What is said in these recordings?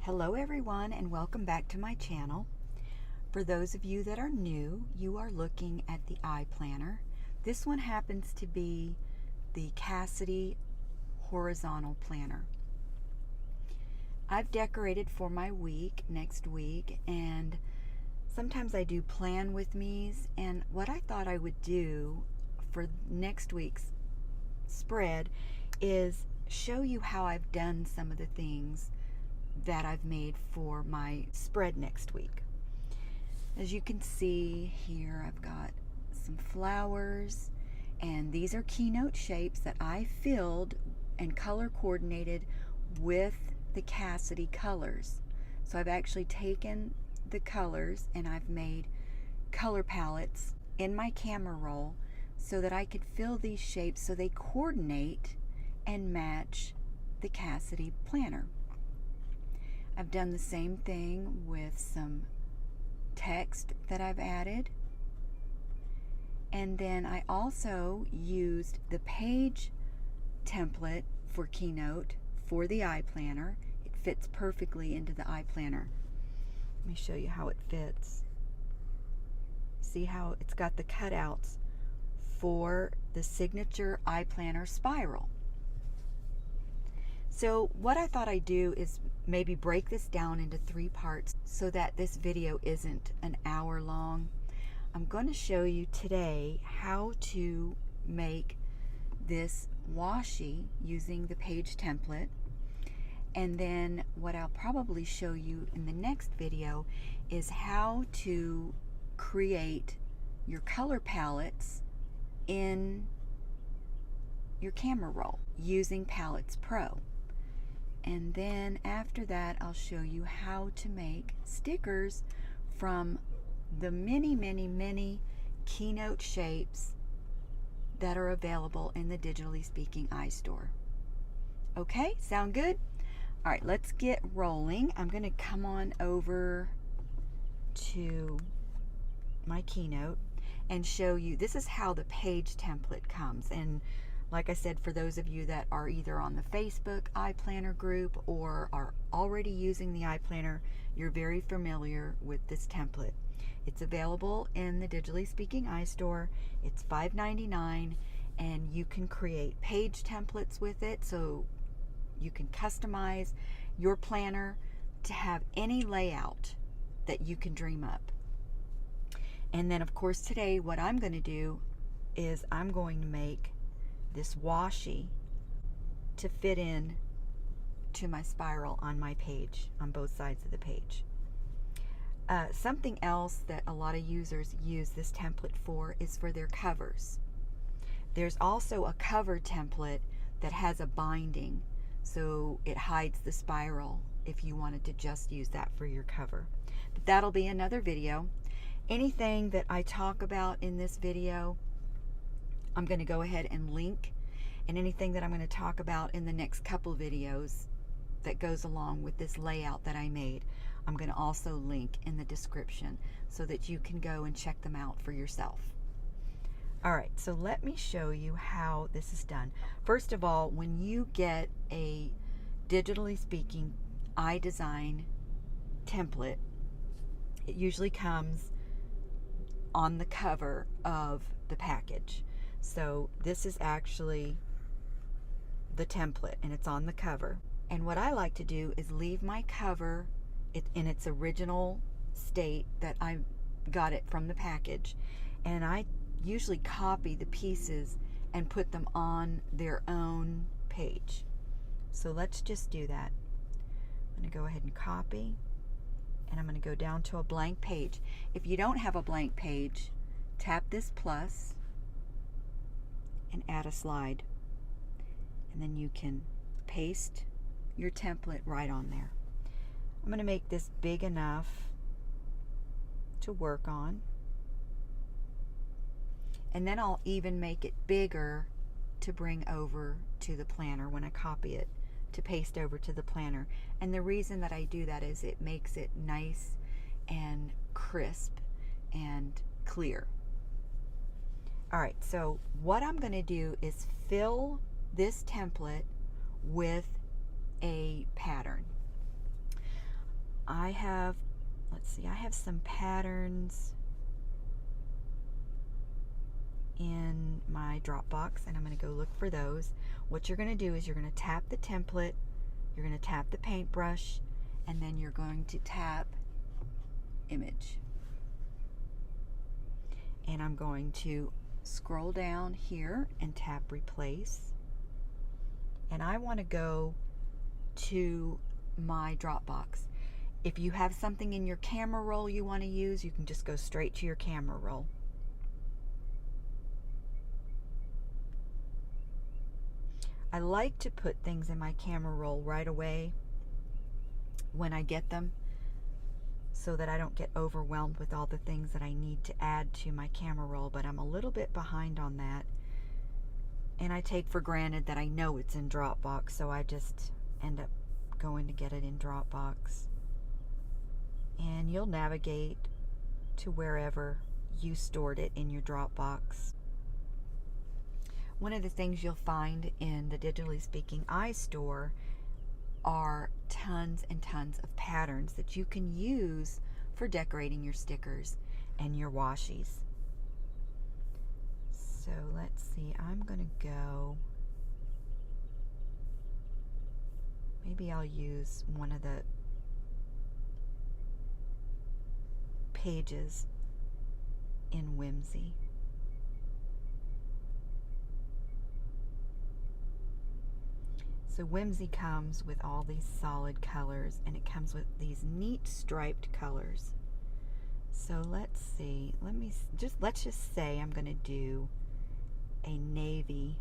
Hello everyone, and welcome back to my channel. For those of you that are new, you are looking at the iPlanner. This one happens to be the Cassidy horizontal planner. I've decorated for my week next week, and sometimes I do plan with me's, and what I thought I would do for next week's spread is show you how I've done some of the things that I've made for my spread next week. As you can see here, I've got some flowers, and these are keynote shapes that I filled and color coordinated with the Cassidy colors. So I've actually taken the colors and I've made color palettes in my camera roll so that I could fill these shapes so they coordinate and match the Cassidy planner. I've done the same thing with some text that I've added. And then I also used the page template for Keynote for the iPlanner. It fits perfectly into the iPlanner. Let me show you how it fits. See how it's got the cutouts for the signature iPlanner spiral. So what I thought I'd do is maybe break this down into 3 parts so that this video isn't an hour long. I'm going to show you today how to make this washi using the page template. And then what I'll probably show you in the next video is how to create your color palettes in your camera roll using Palettes Pro. And then after that, I'll show you how to make stickers from the many Keynote shapes that are available in the Digitally Speaking iStore. Okay, sound good? All right, let's get rolling. I'm going to come on over to my Keynote and show you, this is how the page template comes. And like I said, for those of you that are either on the Facebook iPlanner group or are already using the iPlanner, you're very familiar with this template. It's available in the Digitally Speaking iStore. It's $5.99, and you can create page templates with it, so you can customize your planner to have any layout that you can dream up. And then, of course, today what I'm going to do is I'm going to make this washi to fit in to my spiral on my page, on both sides of the page. Something else that a lot of users use this template for is for their covers. There's also a cover template that has a binding, so it hides the spiral if you wanted to just use that for your cover. But that'll be another video. Anything that I talk about in this video, I'm going to go ahead and link, and anything that I'm going to talk about in the next couple videos that goes along with this layout that I made, I'm going to also link in the description so that you can go and check them out for yourself. All right, so let me show you how this is done. First of all, when you get a Digitally Speaking iDesign template, it usually comes on the cover of the package. So this is actually the template, and it's on the cover. And what I like to do is leave my cover in its original state that I got it from the package, and I usually copy the pieces and put them on their own page. So let's just do that. I'm going to go ahead and copy, and I'm going to go down to a blank page. If you don't have a blank page, tap this plus and add a slide, and then you can paste your template right on there. I'm going to make this big enough to work on, and then I'll even make it bigger to bring over to the planner when I copy it to paste over to the planner. And the reason that I do that is it makes it nice and crisp and clear. All right, so what I'm going to do is fill this template with a pattern. I have, let's see, I have some patterns in my Dropbox, and I'm going to go look for those. What you're going to do is you're going to tap the template, you're going to tap the paintbrush, and then you're going to tap image. And I'm going to scroll down here and tap replace. And I want to go to my Dropbox. If you have something in your camera roll you want to use, you can just go straight to your camera roll. I like to put things in my camera roll right away when I get them, so that I don't get overwhelmed with all the things that I need to add to my camera roll, but I'm a little bit behind on that. And I take for granted that I know it's in Dropbox, so I just end up going to get it in Dropbox. And you'll navigate to wherever you stored it in your Dropbox. One of the things you'll find in the Digitally Speaking iStore are tons and tons of patterns that you can use for decorating your stickers and your washies. So let's see, I'm going to go, maybe I'll use one of the pages in Whimsy. So Whimsy comes with all these solid colors, and it comes with these neat striped colors. So let's see, let's just say I'm going to do a navy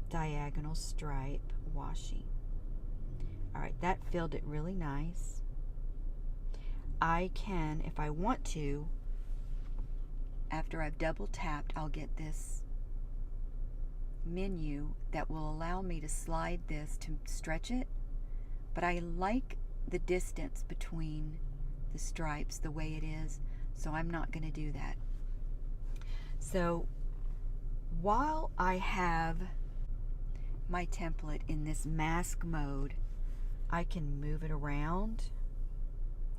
diagonal stripe washi. All right, that filled it really nice. I can, if I want to, after I've double tapped, I'll get this menu that will allow me to slide this to stretch it, but I like the distance between the stripes the way it is, so I'm not going to do that. So while I have my template in this mask mode, I can move it around,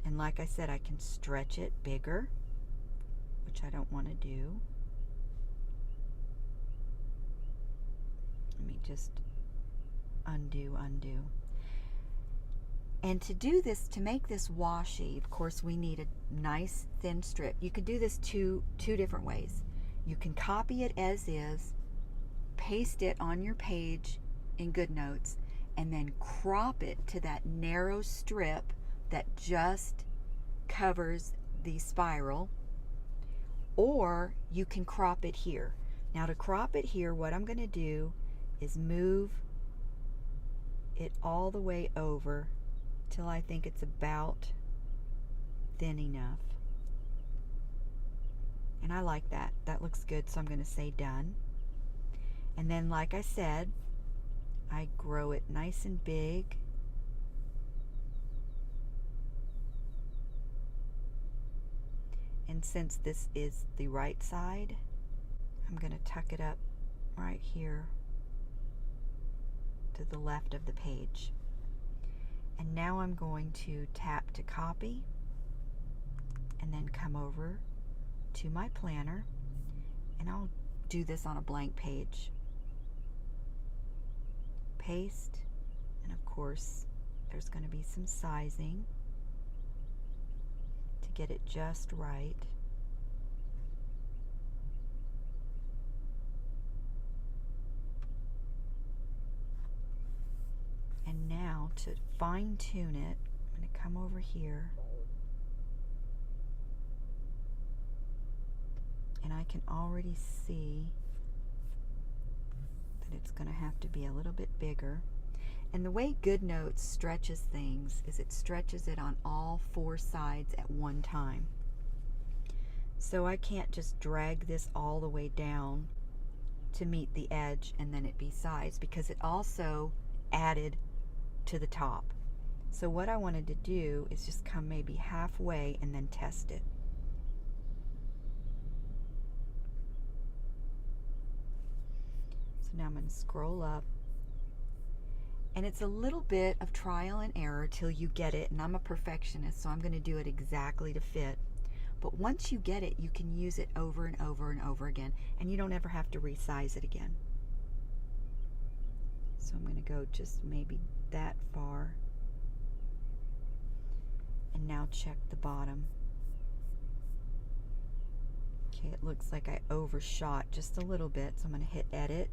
and like I said, I can stretch it bigger, which I don't want to do. Let me just undo. And to do this, to make this washi, of course, we need a nice thin strip. You could do this two different ways. You can copy it as is, paste it on your page in Goodnotes, and then crop it to that narrow strip that just covers the spiral, or you can crop it here. Now to crop it here, what I'm going to do is move it all the way over till I think it's about thin enough. And I like that. That looks good, so I'm going to say done. And then, like I said, I grow it nice and big. And since this is the right side, I'm going to tuck it up right here to the left of the page. And now I'm going to tap to copy, and then come over to my planner, and I'll do this on a blank page. Paste, and of course there's going to be some sizing to get it just right. And now to fine tune it, I'm going to come over here, and I can already see that it's going to have to be a little bit bigger. And the way Goodnotes stretches things is it stretches it on all four sides at one time. So I can't just drag this all the way down to meet the edge and then it be sized, because it also added to the top. So what I wanted to do is just come maybe halfway and then test it. So now I'm going to scroll up, And it's a little bit of trial and error till you get it, and I'm a perfectionist, so I'm going to do it exactly to fit. But once you get it, you can use it over and over and over again, and you don't ever have to resize it again. So I'm going to go just maybe that far. And now check the bottom. Okay, it looks like I overshot just a little bit, so I'm going to hit edit.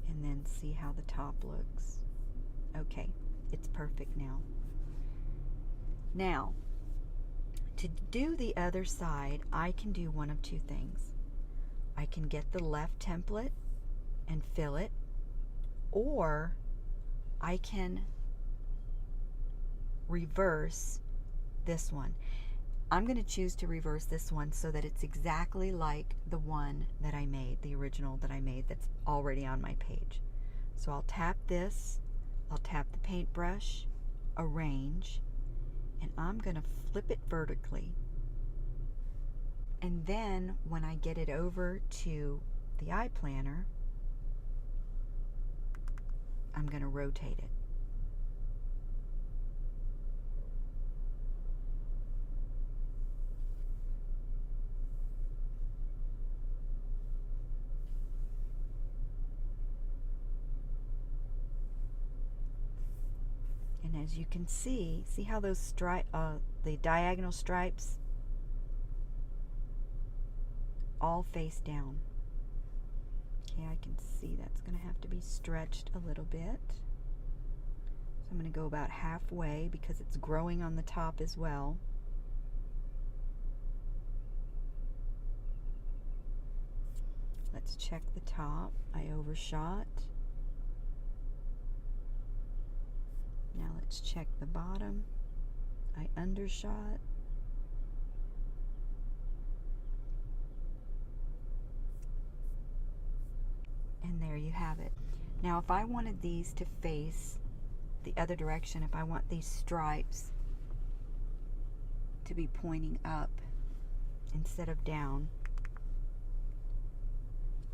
And then see how the top looks. Okay, it's perfect now. Now, to do the other side, I can do one of two things. I can get the left template and fill it, or I can reverse this one. I'm going to choose to reverse this one so that it's exactly like the one that I made, the original that I made that's already on my page. So I'll tap this, I'll tap the paintbrush, arrange, and I'm going to flip it vertically. And then when I get it over to the iPlanner, I'm going to rotate it. And as you can see how those the diagonal stripes all face down. Okay, I can see that's going to have to be stretched a little bit. So I'm going to go about halfway because it's growing on the top as well. Let's check the top. I overshot. Now let's check the bottom. I undershot. And there you have it. Now if I wanted these to face the other direction, if I want these stripes to be pointing up instead of down,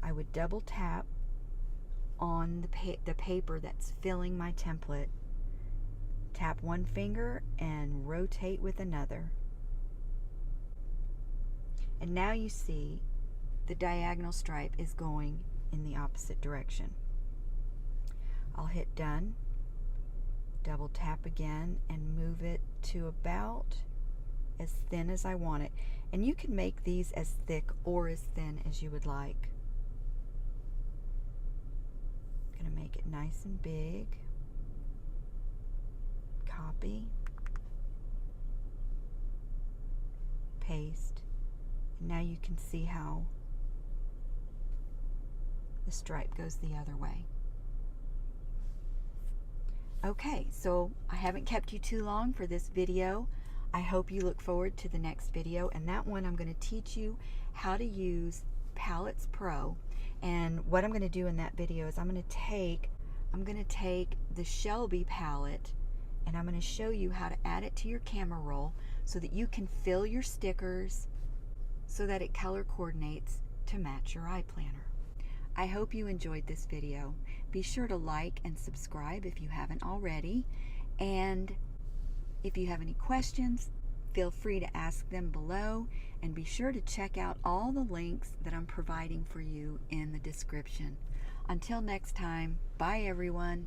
I would double tap on the paper that's filling my template, tap one finger and rotate with another. And now you see the diagonal stripe is going in the opposite direction. I'll hit done, double tap again, and move it to about as thin as I want it. And you can make these as thick or as thin as you would like. I'm going to make it nice and big. Copy, paste, and now you can see how the stripe goes the other way. Okay, so I haven't kept you too long for this video. I hope you look forward to the next video, and that one I'm going to teach you how to use Palettes Pro. And what I'm going to do in that video is I'm going to take the Shelby palette, and I'm going to show you how to add it to your camera roll so that you can fill your stickers so that it color coordinates to match your iPlanner. I hope you enjoyed this video. Be sure to like and subscribe if you haven't already, and if you have any questions, feel free to ask them below, and be sure to check out all the links that I'm providing for you in the description. Until next time, bye everyone.